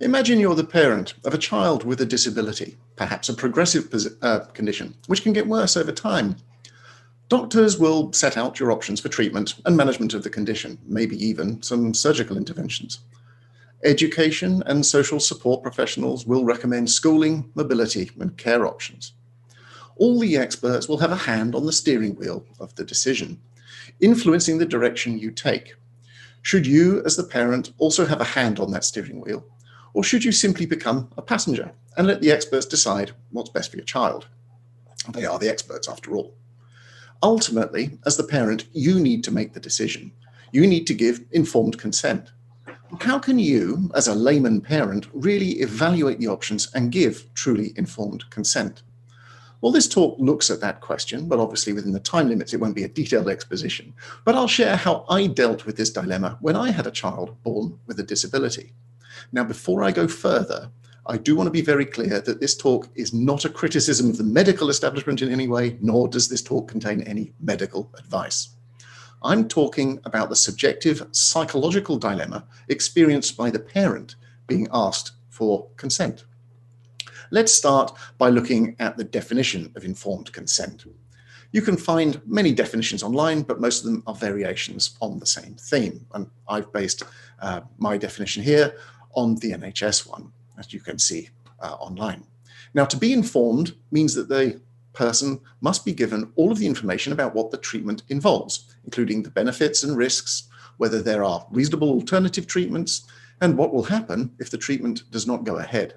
Imagine you're the parent of a child with a disability, perhaps a progressive condition, which can get worse over time. Doctors will set out your options for treatment and management of the condition, maybe even some surgical interventions. Education and social support professionals will recommend schooling, mobility, and care options. All the experts will have a hand on the steering wheel of the decision, influencing the direction you take. Should you, as the parent, also have a hand on that steering wheel? Or should you simply become a passenger and let the experts decide what's best for your child? They are the experts, after all. Ultimately, as the parent, you need to make the decision. You need to give informed consent. How can you, as a layman parent, really evaluate the options and give truly informed consent? Well, this talk looks at that question, but obviously within the time limits, it won't be a detailed exposition. But I'll share how I dealt with this dilemma when I had a child born with a disability. Now, before I go further, I do want to be very clear that this talk is not a criticism of the medical establishment in any way, nor does this talk contain any medical advice. I'm talking about the subjective psychological dilemma experienced by the parent being asked for consent. Let's start by looking at the definition of informed consent. You can find many definitions online, but most of them are variations on the same theme. And I've based my definition here on the NHS one, as you can see online. Now, to be informed means that the person must be given all of the information about what the treatment involves, including the benefits and risks, whether there are reasonable alternative treatments, and what will happen if the treatment does not go ahead.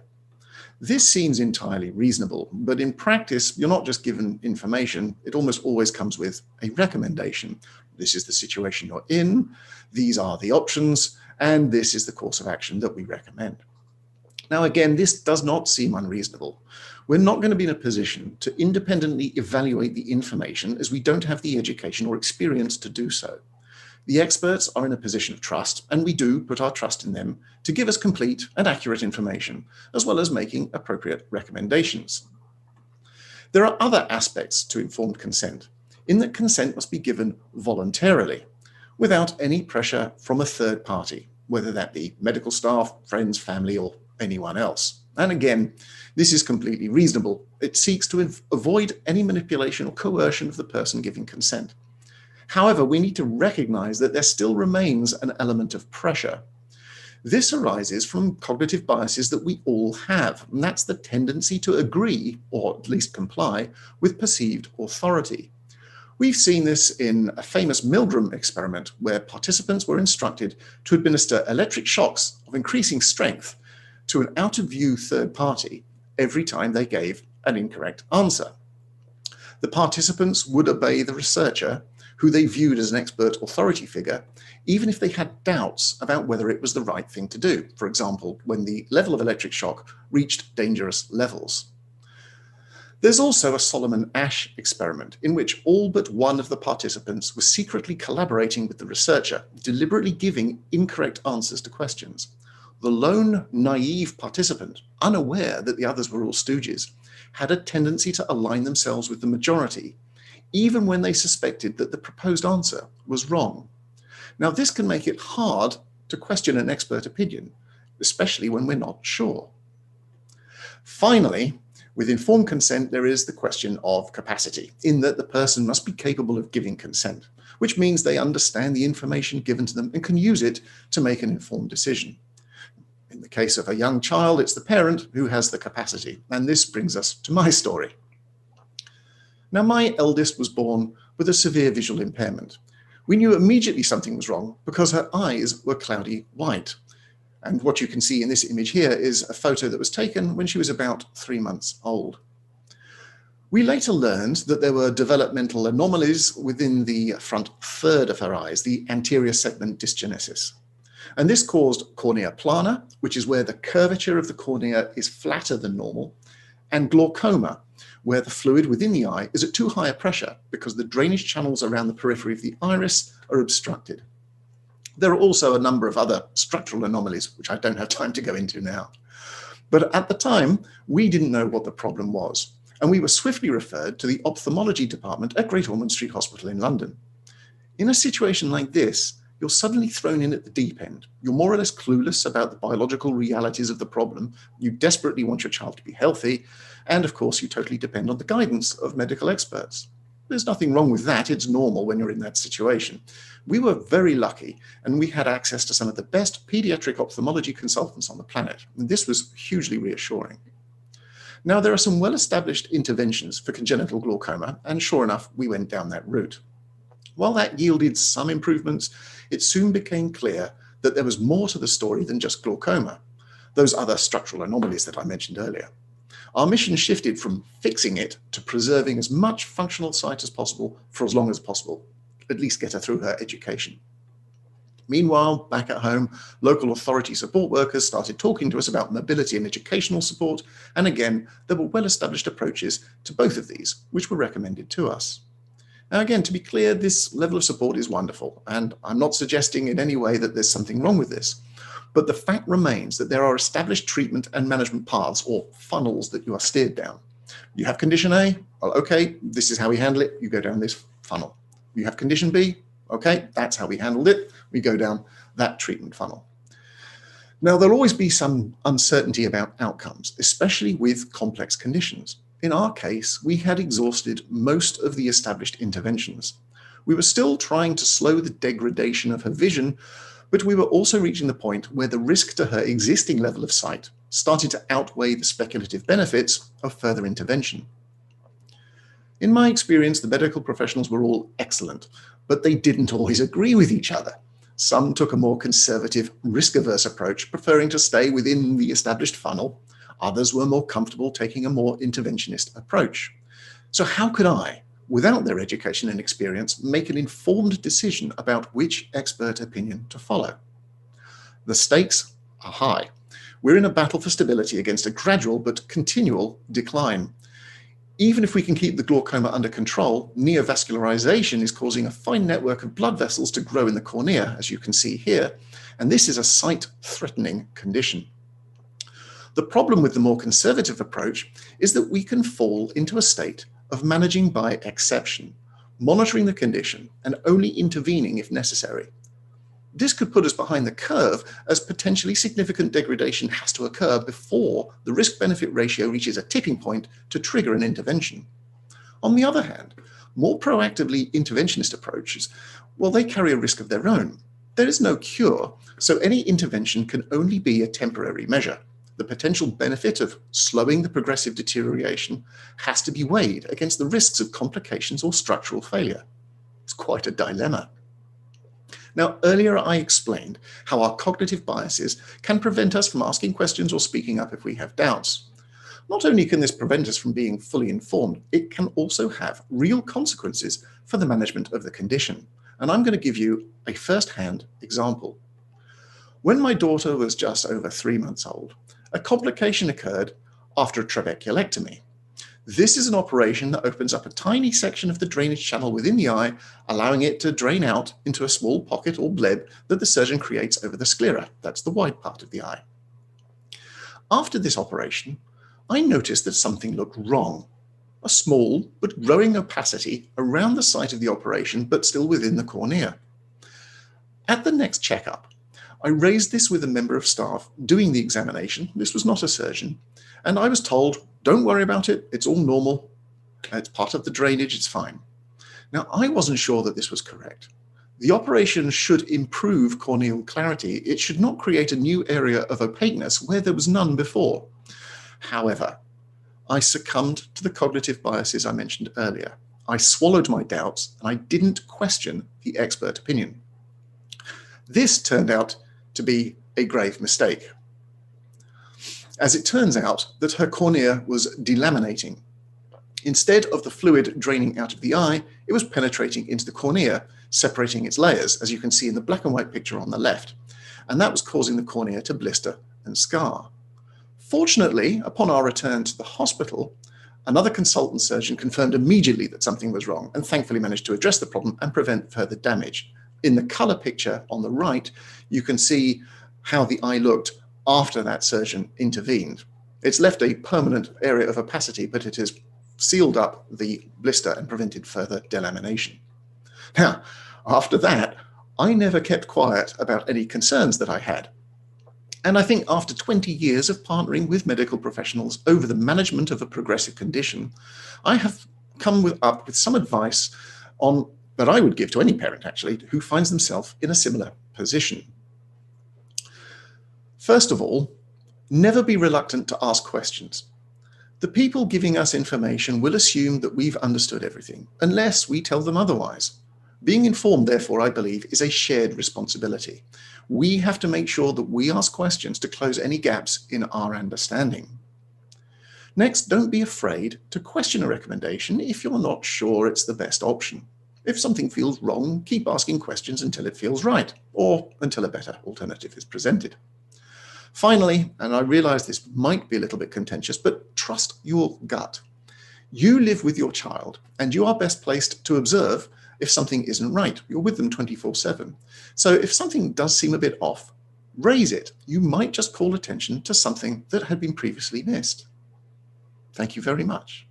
This seems entirely reasonable, but in practice, you're not just given information, it almost always comes with a recommendation. This is the situation you're in, these are the options, and this is the course of action that we recommend. Now, again, this does not seem unreasonable. We're not going to be in a position to independently evaluate the information as we don't have the education or experience to do so. The experts are in a position of trust, and we do put our trust in them to give us complete and accurate information, as well as making appropriate recommendations. There are other aspects to informed consent, in that consent must be given voluntarily, without any pressure from a third party, whether that be medical staff, friends, family, or anyone else. And again, this is completely reasonable. It seeks to avoid any manipulation or coercion of the person giving consent. However, we need to recognize that there still remains an element of pressure. This arises from cognitive biases that we all have, and that's the tendency to agree, or at least comply, with perceived authority. We've seen this in a famous Milgram experiment where participants were instructed to administer electric shocks of increasing strength to an out-of-view third party every time they gave an incorrect answer. The participants would obey the researcher, who they viewed as an expert authority figure, even if they had doubts about whether it was the right thing to do. For example, when the level of electric shock reached dangerous levels. There's also a Solomon Asch experiment in which all but one of the participants was secretly collaborating with the researcher, deliberately giving incorrect answers to questions. The lone naive participant, unaware that the others were all stooges, had a tendency to align themselves with the majority, even when they suspected that the proposed answer was wrong. Now, this can make it hard to question an expert opinion, especially when we're not sure. Finally, with informed consent, there is the question of capacity, in that the person must be capable of giving consent, which means they understand the information given to them and can use it to make an informed decision. In the case of a young child, it's the parent who has the capacity, and this brings us to my story. Now, my eldest was born with a severe visual impairment. We knew immediately something was wrong because her eyes were cloudy white. And what you can see in this image here is a photo that was taken when she was about 3 months old. We later learned that there were developmental anomalies within the front third of her eyes, the anterior segment dysgenesis. And this caused cornea plana, which is where the curvature of the cornea is flatter than normal, and glaucoma, where the fluid within the eye is at too high a pressure because the drainage channels around the periphery of the iris are obstructed. There are also a number of other structural anomalies, which I don't have time to go into now. But at the time, we didn't know what the problem was, and we were swiftly referred to the ophthalmology department at Great Ormond Street Hospital in London. In a situation like this, you're suddenly thrown in at the deep end. You're more or less clueless about the biological realities of the problem. You desperately want your child to be healthy. And of course, you totally depend on the guidance of medical experts. There's nothing wrong with that. It's normal when you're in that situation. We were very lucky, and we had access to some of the best pediatric ophthalmology consultants on the planet. And this was hugely reassuring. Now, there are some well-established interventions for congenital glaucoma, and sure enough, we went down that route. While that yielded some improvements, it soon became clear that there was more to the story than just glaucoma, those other structural anomalies that I mentioned earlier. Our mission shifted from fixing it to preserving as much functional sight as possible for as long as possible, at least get her through her education. Meanwhile, back at home, local authority support workers started talking to us about mobility and educational support, and again, there were well-established approaches to both of these, which were recommended to us. Now again, to be clear, this level of support is wonderful, and I'm not suggesting in any way that there's something wrong with this. But the fact remains that there are established treatment and management paths, or funnels, that you are steered down. You have condition A, well, okay, this is how we handle it, you go down this funnel. You have condition B, okay, that's how we handled it, we go down that treatment funnel. Now, there'll always be some uncertainty about outcomes, especially with complex conditions. In our case, we had exhausted most of the established interventions. We were still trying to slow the degradation of her vision, but we were also reaching the point where the risk to her existing level of sight started to outweigh the speculative benefits of further intervention. In my experience, the medical professionals were all excellent, but they didn't always agree with each other. Some took a more conservative, risk-averse approach, preferring to stay within the established funnel. Others were more comfortable taking a more interventionist approach. So how could I, without their education and experience, make an informed decision about which expert opinion to follow? The stakes are high. We're in a battle for stability against a gradual but continual decline. Even if we can keep the glaucoma under control, neovascularization is causing a fine network of blood vessels to grow in the cornea, as you can see here, and this is a sight-threatening condition. The problem with the more conservative approach is that we can fall into a state of managing by exception, monitoring the condition and only intervening if necessary. This could put us behind the curve, as potentially significant degradation has to occur before the risk-benefit ratio reaches a tipping point to trigger an intervention. On the other hand, more proactively interventionist approaches, well, they carry a risk of their own. There is no cure, so any intervention can only be a temporary measure. The potential benefit of slowing the progressive deterioration has to be weighed against the risks of complications or structural failure. It's quite a dilemma. Now, earlier I explained how our cognitive biases can prevent us from asking questions or speaking up if we have doubts. Not only can this prevent us from being fully informed, it can also have real consequences for the management of the condition. And I'm going to give you a first-hand example. When my daughter was just over 3 months old, a complication occurred after a trabeculectomy. This is an operation that opens up a tiny section of the drainage channel within the eye, allowing it to drain out into a small pocket or bleb that the surgeon creates over the sclera. That's the wide part of the eye. After this operation, I noticed that something looked wrong. A small but growing opacity around the site of the operation, but still within the cornea. At the next checkup, I raised this with a member of staff doing the examination. This was not a surgeon. And I was told, don't worry about it, it's all normal. It's part of the drainage, it's fine. Now, I wasn't sure that this was correct. The operation should improve corneal clarity. It should not create a new area of opaqueness where there was none before. However, I succumbed to the cognitive biases I mentioned earlier. I swallowed my doubts and I didn't question the expert opinion. This turned out to be a grave mistake, as it turns out that her cornea was delaminating. Instead of the fluid draining out of the eye, it was penetrating into the cornea, separating its layers, as you can see in the black and white picture on the left, and that was causing the cornea to blister and scar. Fortunately, upon our return to the hospital, another consultant surgeon confirmed immediately that something was wrong and thankfully managed to address the problem and prevent further damage. In the color picture on the right, you can see how the eye looked after that surgeon intervened. It's left a permanent area of opacity, but it has sealed up the blister and prevented further delamination. Now, after that, I never kept quiet about any concerns that I had. And I think after 20 years of partnering with medical professionals over the management of a progressive condition, I have come up with some advice that I would give to any parent, actually, who finds themselves in a similar position. First of all, never be reluctant to ask questions. The people giving us information will assume that we've understood everything, unless we tell them otherwise. Being informed, therefore, I believe, is a shared responsibility. We have to make sure that we ask questions to close any gaps in our understanding. Next, don't be afraid to question a recommendation if you're not sure it's the best option. If something feels wrong, keep asking questions until it feels right, or until a better alternative is presented. Finally, and I realize this might be a little bit contentious, but trust your gut. You live with your child, and you are best placed to observe if something isn't right. You're with them 24/7. So if something does seem a bit off, raise it. You might just call attention to something that had been previously missed. Thank you very much.